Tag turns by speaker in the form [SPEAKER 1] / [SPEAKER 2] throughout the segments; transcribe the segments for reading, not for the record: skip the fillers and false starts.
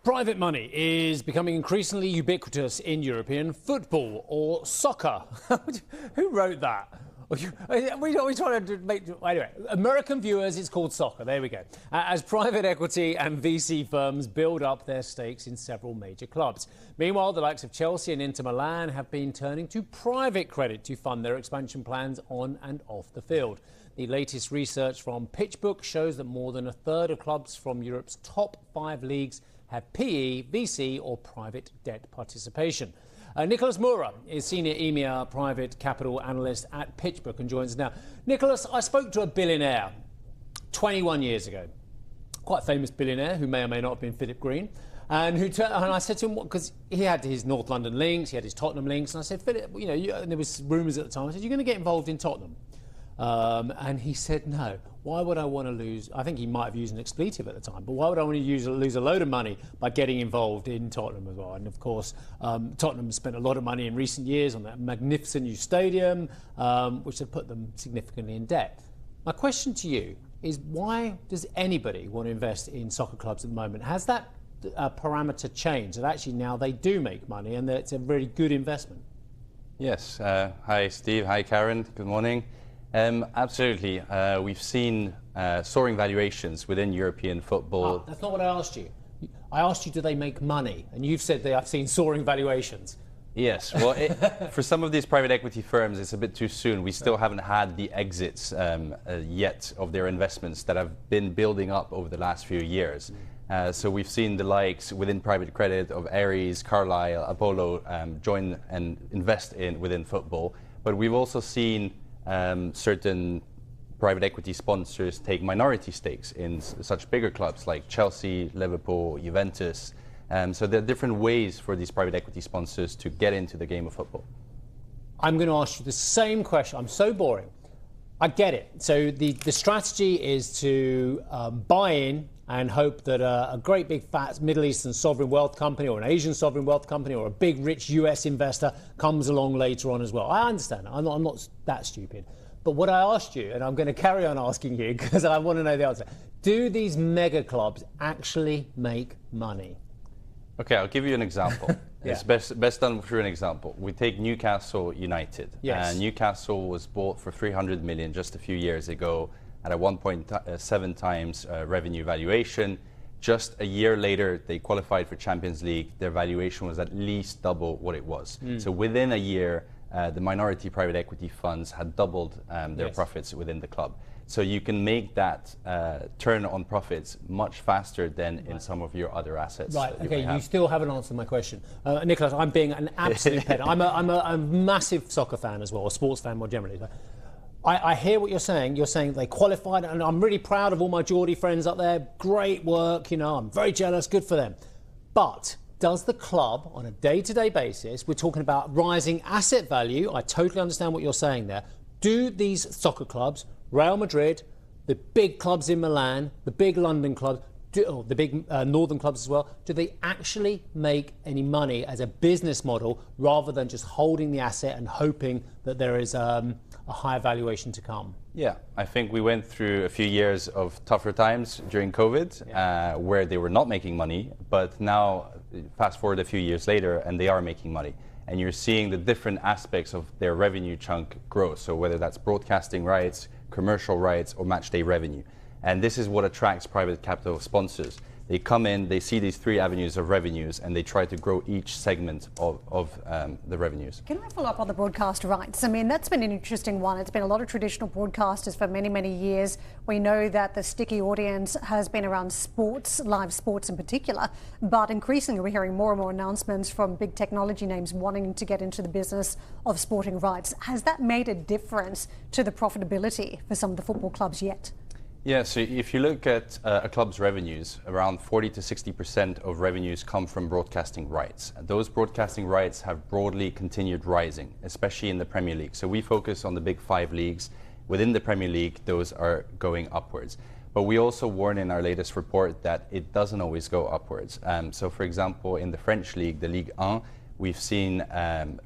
[SPEAKER 1] Private money is becoming increasingly ubiquitous in European football, or soccer. Who wrote that? We trying to make... Anyway, American viewers, it's called soccer. There we go. As private equity and VC firms build up their stakes in several major clubs. Meanwhile, the likes of Chelsea and Inter Milan have been turning to private credit to fund their expansion plans on and off the field. The latest research from PitchBook shows that more than a third of clubs from Europe's top 5 leagues have PE, VC or private debt participation. Nicolas Moura is Senior EMEA Private Capital Analyst at PitchBook and joins us now. Nicolas, I spoke to a billionaire 21 years ago, quite a famous billionaire who may or may not have been Philip Green, and I said to him, because he had his North London links, he had his Tottenham links, and I said, Philip, and there was rumours at the time, I said, you're going to get involved in Tottenham? And he said, no. Why would I want to lose? I think he might have used an expletive at the time, but why would I want to lose a load of money by getting involved in Tottenham as well? And of course, Tottenham spent a lot of money in recent years on that magnificent new stadium, which had put them significantly in debt. My question to you is, why does anybody want to invest in soccer clubs at the moment? Has that parameter changed, that actually now they do make money and that it's a very good investment?
[SPEAKER 2] Yes. Hi, Steve. Hi, Karen. Good morning. Absolutely. We've seen soaring valuations within European football.
[SPEAKER 1] That's not what I asked you. I asked you, do they make money? And you've said that I've seen soaring valuations.
[SPEAKER 2] Yes. Well, for some of these private equity firms, it's a bit too soon. We still haven't had the exits yet of their investments that have been building up over the last few years. So we've seen the likes within private credit of Ares, Carlyle, Apollo join and invest within football. But we've also seen certain private equity sponsors take minority stakes in such bigger clubs like Chelsea, Liverpool, Juventus. So there are different ways for these private equity sponsors to get into the game of football.
[SPEAKER 1] I'm going to ask you the same question. I'm so boring. I get it. So the strategy is to buy in and hope that a great big fat Middle Eastern sovereign wealth company or an Asian sovereign wealth company or a big rich US investor comes along later on as well. I understand. I'm not that stupid. But what I asked you, and I'm going to carry on asking you because I want to know the answer, do these mega clubs actually make money?
[SPEAKER 2] Okay, I'll give you an example.
[SPEAKER 1] Yeah.
[SPEAKER 2] It's best done through an example. We take Newcastle United.
[SPEAKER 1] Yes.
[SPEAKER 2] Newcastle was bought for 300 million just a few years ago at a 1.7 times revenue valuation. Just a year later, they qualified for Champions League. Their valuation was at least double what it was. So within a year, the minority private equity funds had doubled their profits within the club. So you can make that turn on profits much faster than in some of your other assets.
[SPEAKER 1] Right, okay, you still haven't answered my question. Nicolas, I'm being an absolute pedant. I'm a massive soccer fan as well, a sports fan more generally. I hear what you're saying. You're saying they qualified, and I'm really proud of all my Geordie friends up there. Great work, I'm very jealous, good for them. But does the club, on a day-to-day basis, we're talking about rising asset value, I totally understand what you're saying there. Do these soccer clubs, Real Madrid, the big clubs in Milan, the big London clubs, the big northern clubs as well, do they actually make any money as a business model rather than just holding the asset and hoping that there is a higher valuation to come?
[SPEAKER 2] Yeah, I think we went through a few years of tougher times during COVID where they were not making money, but now fast forward a few years later and they are making money. And you're seeing the different aspects of their revenue chunk grow. So whether that's broadcasting rights, commercial rights or match day revenue. And this is what attracts private capital sponsors. They come in, they see these 3 avenues of revenues and they try to grow each segment of the revenues.
[SPEAKER 3] Can I follow up on the broadcast rights? I mean, that's been an interesting one. It's been a lot of traditional broadcasters for many, many years. We know that the sticky audience has been around sports, live sports in particular, but increasingly we're hearing more and more announcements from big technology names wanting to get into the business of sporting rights. Has that made a difference to the profitability for some of the football clubs yet?
[SPEAKER 2] Yeah, so if you look at a club's revenues, around 40 to 60% of revenues come from broadcasting rights. And those broadcasting rights have broadly continued rising, especially in the Premier League. So we focus on the big 5 leagues. Within the Premier League, those are going upwards. But we also warn in our latest report that it doesn't always go upwards. So for example, in the French league, the Ligue 1, we've seen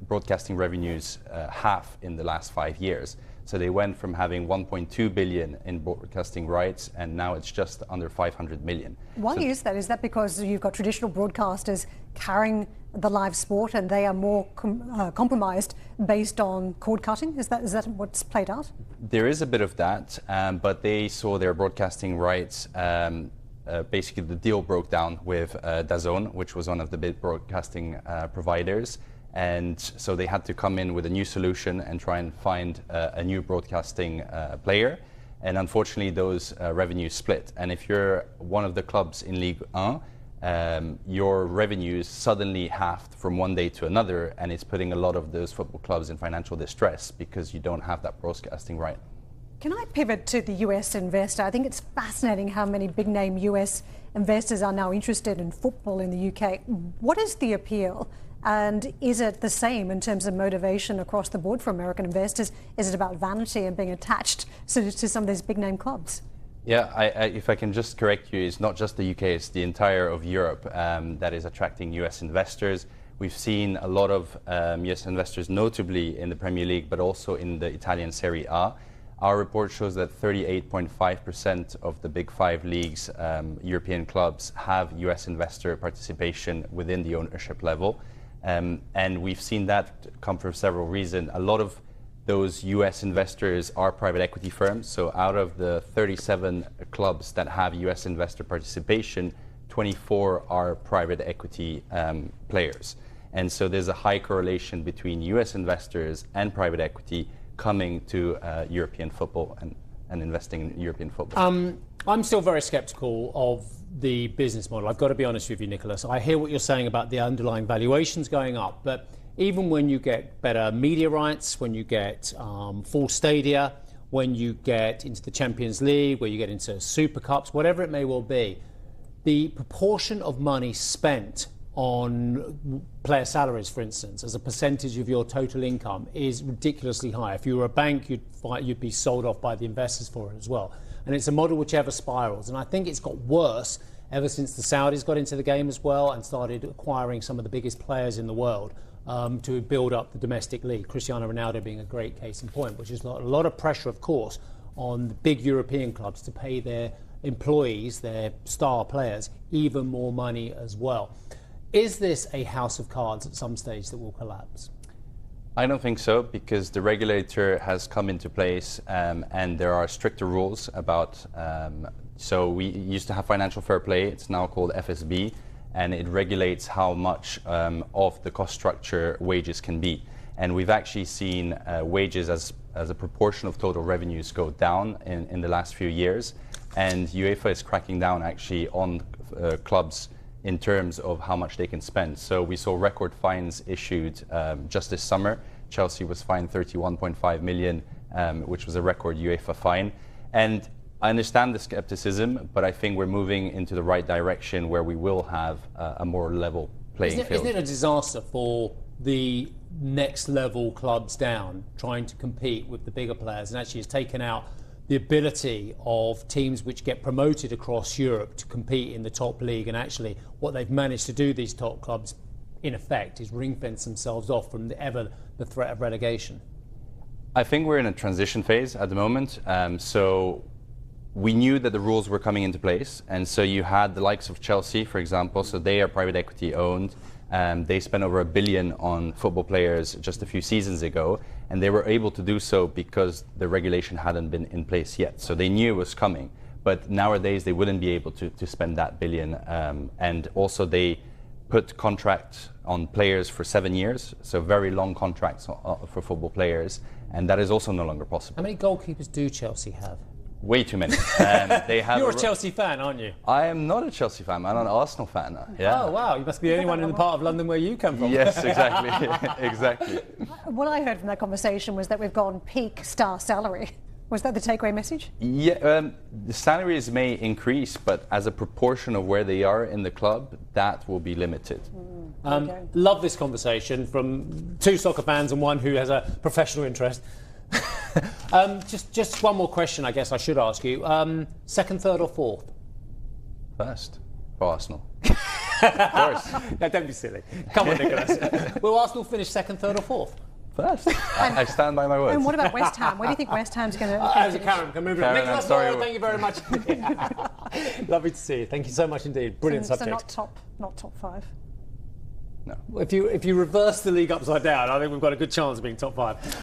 [SPEAKER 2] broadcasting revenues half in the last 5 years. So they went from having 1.2 billion in broadcasting rights, and now it's just under 500 million.
[SPEAKER 3] Why is that? Is that because you've got traditional broadcasters carrying the live sport and they are more compromised based on cord cutting? Is that what's played out?
[SPEAKER 2] There is a bit of that, but they saw their broadcasting rights. Basically, the deal broke down with DAZN, which was one of the big broadcasting providers. And so they had to come in with a new solution and try and find a new broadcasting player. And unfortunately, those revenues split. And if you're one of the clubs in Ligue 1, your revenues suddenly halved from one day to another, and it's putting a lot of those football clubs in financial distress because you don't have that broadcasting right.
[SPEAKER 3] Can I pivot to the US investor? I think it's fascinating how many big name US investors are now interested in football in the UK. What is the appeal? And is it the same in terms of motivation across the board for American investors? Is it about vanity and being attached to some of these big name clubs?
[SPEAKER 2] Yeah, if I can just correct you, it's not just the UK, it's the entire of Europe that is attracting US investors. We've seen a lot of US investors, notably in the Premier League, but also in the Italian Serie A. Our report shows that 38.5% of the big five leagues, European clubs, have US investor participation within the ownership level. And we've seen that come for several reasons. A lot of those US investors are private equity firms. So out of the 37 clubs that have US investor participation, 24 are private equity players. And so there's a high correlation between US investors and private equity coming to European football and investing in European football.
[SPEAKER 1] I'm still very sceptical of the business model. I've got to be honest with you, Nicolas. I hear what you're saying about the underlying valuations going up, but even when you get better media rights, when you get full stadia, when you get into the Champions League, where you get into Super Cups, whatever it may well be, the proportion of money spent on player salaries, for instance, as a percentage of your total income is ridiculously high. If you were a bank, you'd be sold off by the investors for it as well. And it's a model which ever spirals. And I think it's got worse ever since the Saudis got into the game as well and started acquiring some of the biggest players in the world to build up the domestic league. Cristiano Ronaldo being a great case in point, which is a lot of pressure, of course, on the big European clubs to pay their employees, their star players, even more money as well. Is this a house of cards at some stage that will collapse?
[SPEAKER 2] I don't think so, because the regulator has come into place and there are stricter rules about, so we used to have financial fair play, it's now called FSB, and it regulates how much of the cost structure wages can be. And we've actually seen wages as a proportion of total revenues go down in the last few years. And UEFA is cracking down actually on clubs in terms of how much they can spend. So we saw record fines issued just this summer. Chelsea was fined 31.5 million, which was a record UEFA fine. And I understand the skepticism, but I think we're moving into the right direction where we will have a more level playing field.
[SPEAKER 1] Isn't it a disaster for the next level clubs down trying to compete with the bigger players, and actually has taken out the ability of teams which get promoted across Europe to compete in the top league? And actually what they've managed to do, these top clubs, in effect, is ring-fence themselves off from the threat of relegation.
[SPEAKER 2] I think we're in a transition phase at the moment. So we knew that the rules were coming into place. And so you had the likes of Chelsea, for example. So they are private equity owned. They spent over $1 billion on football players just a few seasons ago. And they were able to do so because the regulation hadn't been in place yet. So they knew it was coming. But nowadays they wouldn't be able to spend that billion. And also they put contracts on players for 7 years. So very long contracts for football players. And that is also no longer possible.
[SPEAKER 1] How many goalkeepers do Chelsea have?
[SPEAKER 2] Way too many. They have
[SPEAKER 1] You're a Chelsea fan, aren't you?
[SPEAKER 2] I am not a Chelsea fan. I'm an Arsenal fan. Yeah.
[SPEAKER 1] Oh, wow. You must be the only one in the part of London where you come from.
[SPEAKER 2] Yes, exactly. Exactly.
[SPEAKER 3] What I heard from that conversation was that we've gone peak star salary. Was that the takeaway message?
[SPEAKER 2] Yeah, the salaries may increase, but as a proportion of where they are in the club, that will be limited.
[SPEAKER 3] Okay.
[SPEAKER 1] Love this conversation from two soccer fans and one who has a professional interest. Just one more question, I guess I should ask you. Second, third, or fourth?
[SPEAKER 2] First, for Arsenal. Of course.
[SPEAKER 1] No, don't be silly. Come on, Nicolas. Will Arsenal finish second, third, or fourth?
[SPEAKER 2] first. I stand by my words.
[SPEAKER 3] And what about West Ham? Where do you think West Ham's going to
[SPEAKER 1] As a Karen, can move on.
[SPEAKER 2] Karen,
[SPEAKER 1] Nicolas
[SPEAKER 2] I'm sorry.
[SPEAKER 1] Moura, thank you very much. Lovely to see you. Thank you so much indeed. Brilliant subject.
[SPEAKER 3] So not top 5.
[SPEAKER 2] No.
[SPEAKER 1] If you reverse the league upside down, I think we've got a good chance of being top 5.